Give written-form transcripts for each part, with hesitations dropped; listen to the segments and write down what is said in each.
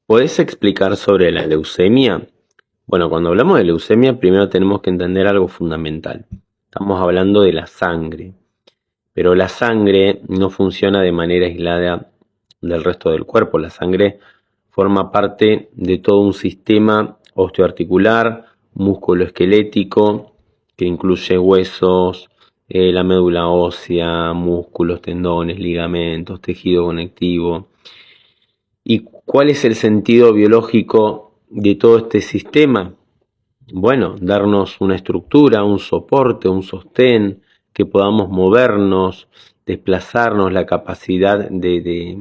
¿Podés explicar sobre la leucemia? Bueno, cuando hablamos de leucemia, primero tenemos que entender algo fundamental. Estamos hablando de la sangre, pero la sangre no funciona de manera aislada del resto del cuerpo. La sangre forma parte de todo un sistema osteoarticular, músculo-esquelético, que incluye huesos, la médula ósea, músculos, tendones, ligamentos, tejido conectivo. ¿Y cuál es el sentido biológico de todo este sistema? Bueno, darnos una estructura, un soporte, un sostén, que podamos movernos, desplazarnos, la capacidad de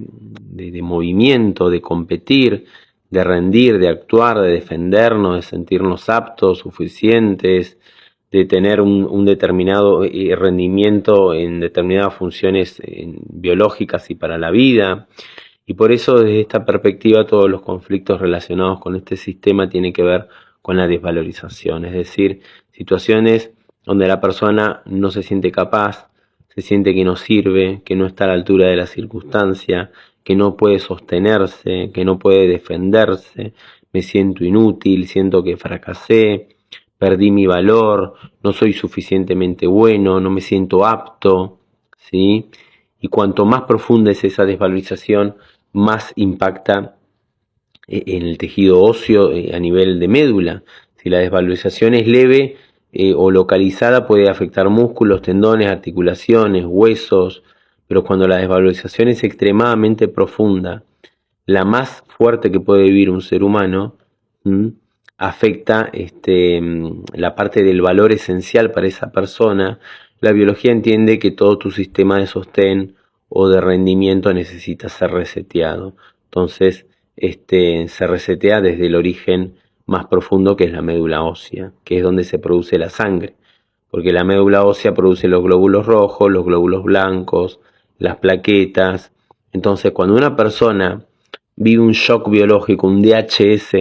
movimiento, de competir, de rendir, de actuar, de defendernos, de sentirnos aptos, suficientes, de tener un determinado rendimiento en determinadas funciones biológicas y para la vida. Y por eso desde esta perspectiva todos los conflictos relacionados con este sistema tienen que ver con la desvalorización, es decir, situaciones donde la persona no se siente capaz, se siente que no sirve, que no está a la altura de la circunstancia, que no puede sostenerse, que no puede defenderse, me siento inútil, siento que fracasé, perdí mi valor, no soy suficientemente bueno, no me siento apto, ¿sí? Y cuanto más profunda es esa desvalorización, más impacta en el tejido óseo a nivel de médula. Si la desvalorización es leve o localizada, puede afectar músculos, tendones, articulaciones, huesos, pero cuando la desvalorización es extremadamente profunda, la más fuerte que puede vivir un ser humano, afecta la parte del valor esencial para esa persona. La biología entiende que todo tu sistema de sostén o de rendimiento necesita ser reseteado. Entonces, se resetea desde el origen más profundo, que es la médula ósea, que es donde se produce la sangre. Porque la médula ósea produce los glóbulos rojos, los glóbulos blancos, las plaquetas. Entonces, cuando una persona vive un shock biológico, un DHS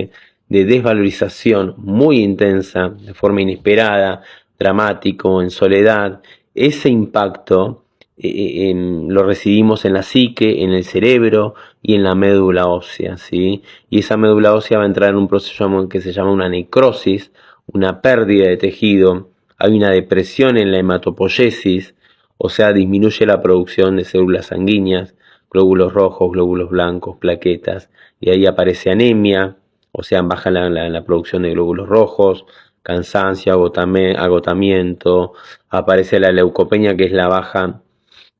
de desvalorización muy intensa, de forma inesperada, dramático, en soledad, ese impacto lo recibimos en la psique, en el cerebro y en la médula ósea, ¿sí? Y esa médula ósea va a entrar en un proceso que se llama una necrosis, una pérdida de tejido, hay una depresión en la hematopoiesis, o sea, disminuye la producción de células sanguíneas, glóbulos rojos, glóbulos blancos, plaquetas, y ahí aparece anemia, o sea, baja la producción de glóbulos rojos, cansancio, agotamiento, aparece la leucopenia, que es la baja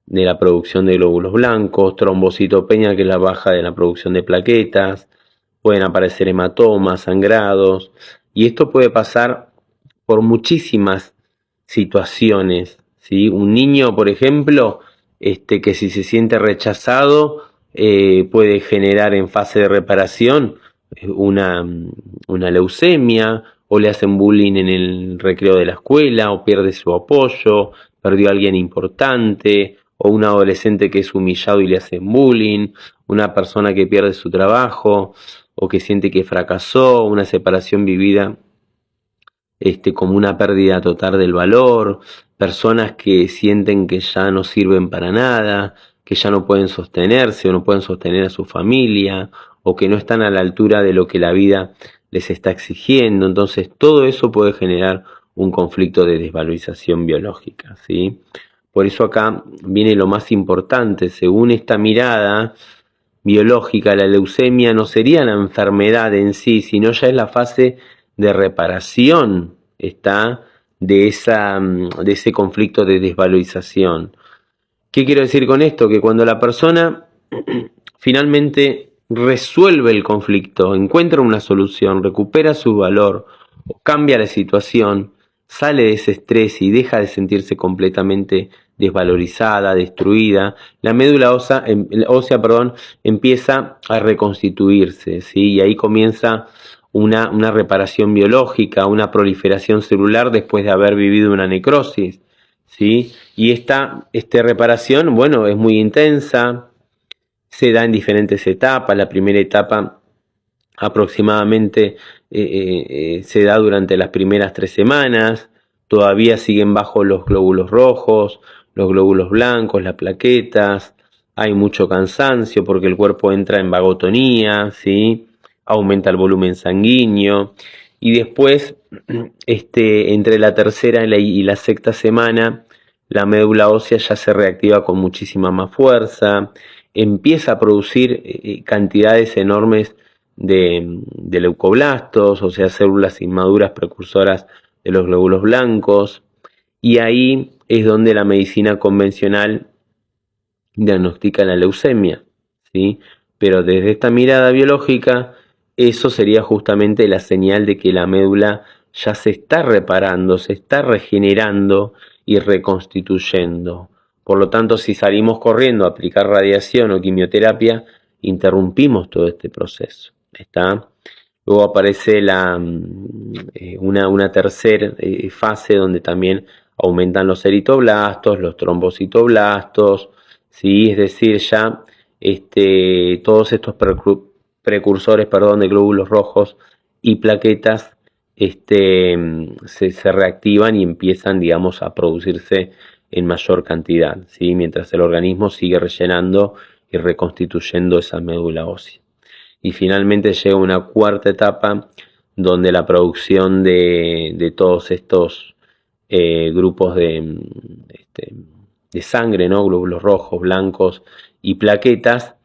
de la producción de glóbulos blancos, trombocitopenia, que es la baja de la producción de plaquetas, pueden aparecer hematomas, sangrados, y esto puede pasar por muchísimas situaciones, ¿sí? Un niño, por ejemplo, que si se siente rechazado, puede generar en fase de reparación una, una leucemia, o le hacen bullying en el recreo de la escuela, o pierde su apoyo, perdió a alguien importante, o un adolescente que es humillado y le hacen bullying, una persona que pierde su trabajo, o que siente que fracasó, una separación vivida como una pérdida total del valor, personas que sienten que ya no sirven para nada, que ya no pueden sostenerse o no pueden sostener a su familia, o que no están a la altura de lo que la vida les está exigiendo. Entonces todo eso puede generar un conflicto de desvalorización biológica, ¿sí? Por eso acá viene lo más importante. Según esta mirada biológica, la leucemia no sería la enfermedad en sí, sino ya es la fase de reparación, está de ese conflicto de desvalorización. ¿Qué quiero decir con esto? Que cuando la persona finalmente resuelve el conflicto, encuentra una solución, recupera su valor o cambia la situación, sale de ese estrés y deja de sentirse completamente desvalorizada, destruida, la médula ósea, empieza a reconstituirse, ¿sí? Y ahí comienza una reparación biológica, una proliferación celular después de haber vivido una necrosis, ¿sí? Y esta reparación, bueno, es muy intensa, se da en diferentes etapas. La primera etapa aproximadamente se da durante las primeras 3 semanas, todavía siguen bajo los glóbulos rojos, los glóbulos blancos, las plaquetas, hay mucho cansancio porque el cuerpo entra en vagotonía, ¿sí? aumenta el volumen sanguíneo y después, entre la tercera y la sexta semana, la médula ósea ya se reactiva con muchísima más fuerza, empieza a producir cantidades enormes de leucoblastos, o sea, células inmaduras precursoras de los glóbulos blancos, y ahí es donde la medicina convencional diagnostica la leucemia, ¿sí? Pero desde esta mirada biológica, eso sería justamente la señal de que la médula ya se está reparando, se está regenerando y reconstituyendo. Por lo tanto, si salimos corriendo a aplicar radiación o quimioterapia, interrumpimos todo este proceso. ¿Está? Luego aparece una tercera fase donde también aumentan los eritroblastos, los trombocitoblastos, ¿sí? Es decir, ya todos estos precursores de glóbulos rojos y plaquetas se reactivan y empiezan, digamos, a producirse en mayor cantidad, ¿sí? Mientras el organismo sigue rellenando y reconstituyendo esa médula ósea. Y finalmente llega una cuarta etapa donde la producción de todos estos grupos de sangre, ¿no? Glóbulos rojos, blancos y plaquetas,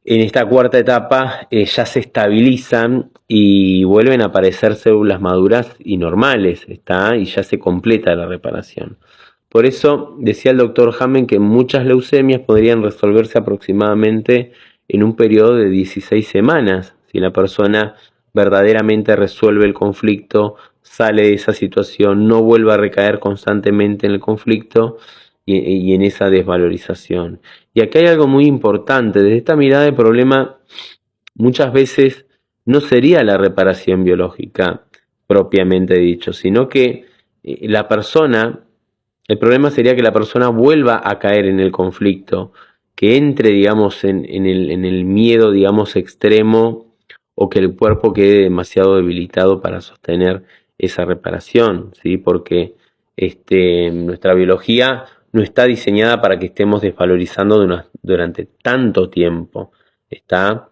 en esta cuarta etapa ya se estabilizan y vuelven a aparecer células maduras y normales, y ya se completa la reparación. Por eso decía el doctor Hamen que muchas leucemias podrían resolverse aproximadamente en un periodo de 16 semanas, si la persona verdaderamente resuelve el conflicto, sale de esa situación, no vuelve a recaer constantemente en el conflicto y en esa desvalorización. Y aquí hay algo muy importante, desde esta mirada el problema muchas veces no sería la reparación biológica propiamente dicho, sino que el problema sería que la persona vuelva a caer en el conflicto, que entre, digamos, en el miedo, digamos, extremo, o que el cuerpo quede demasiado debilitado para sostener esa reparación, ¿sí? Porque nuestra biología no está diseñada para que estemos desvalorizando durante tanto tiempo, ¿está?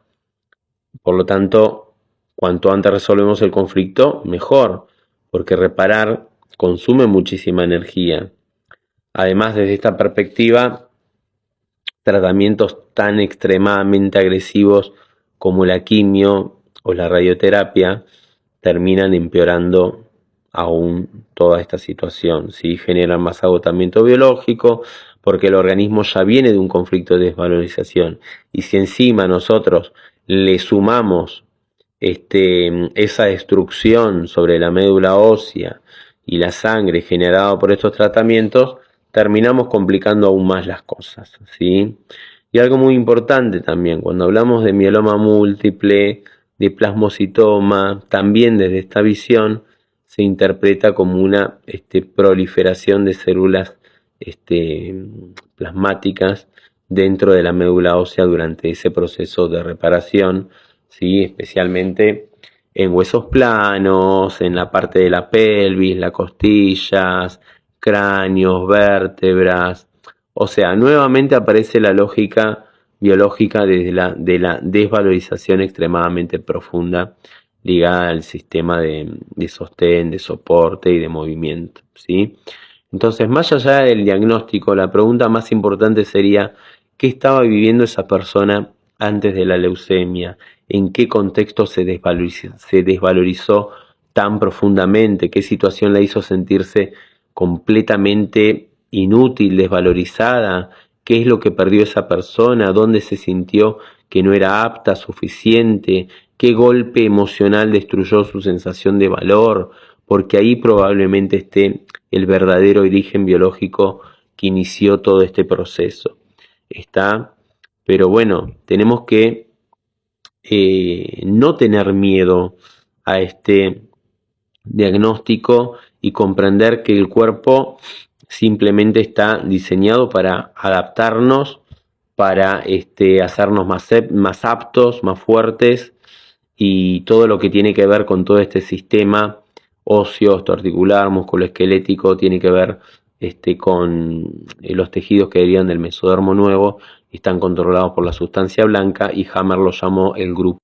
Por lo tanto, cuanto antes resolvemos el conflicto, mejor, porque reparar consume muchísima energía. Además, desde esta perspectiva, tratamientos tan extremadamente agresivos como la quimio o la radioterapia terminan empeorando aún toda esta situación, ¿sí? Generan más agotamiento biológico porque el organismo ya viene de un conflicto de desvalorización, y si encima nosotros le sumamos esa destrucción sobre la médula ósea y la sangre generada por estos tratamientos, terminamos complicando aún más las cosas, ¿sí? Y algo muy importante también, cuando hablamos de mieloma múltiple, de plasmocitoma, también desde esta visión se interpreta como una proliferación de células plasmáticas dentro de la médula ósea durante ese proceso de reparación, ¿sí? Especialmente en huesos planos, en la parte de la pelvis, las costillas, cráneos, vértebras. O sea, nuevamente aparece la lógica biológica de la desvalorización extremadamente profunda ligada al sistema de sostén, de soporte y de movimiento, ¿sí? Entonces, más allá del diagnóstico, la pregunta más importante sería: ¿qué estaba viviendo esa persona antes de la leucemia? ¿En qué contexto se desvalorizó tan profundamente? ¿Qué situación la hizo sentirse completamente inútil, desvalorizada? ¿Qué es lo que perdió esa persona? ¿Dónde se sintió que no era apta, suficiente? ¿Qué golpe emocional destruyó su sensación de valor? Porque ahí probablemente esté el verdadero origen biológico que inició todo este proceso. ¿Está? Pero bueno, tenemos que no tener miedo a este diagnóstico y comprender que el cuerpo simplemente está diseñado para adaptarnos, para hacernos más aptos, más fuertes, y todo lo que tiene que ver con todo este sistema óseo, osteoarticular, musculoesquelético, tiene que ver con los tejidos que derivan del mesodermo nuevo y están controlados por la sustancia blanca, y Hammer lo llamó el grupo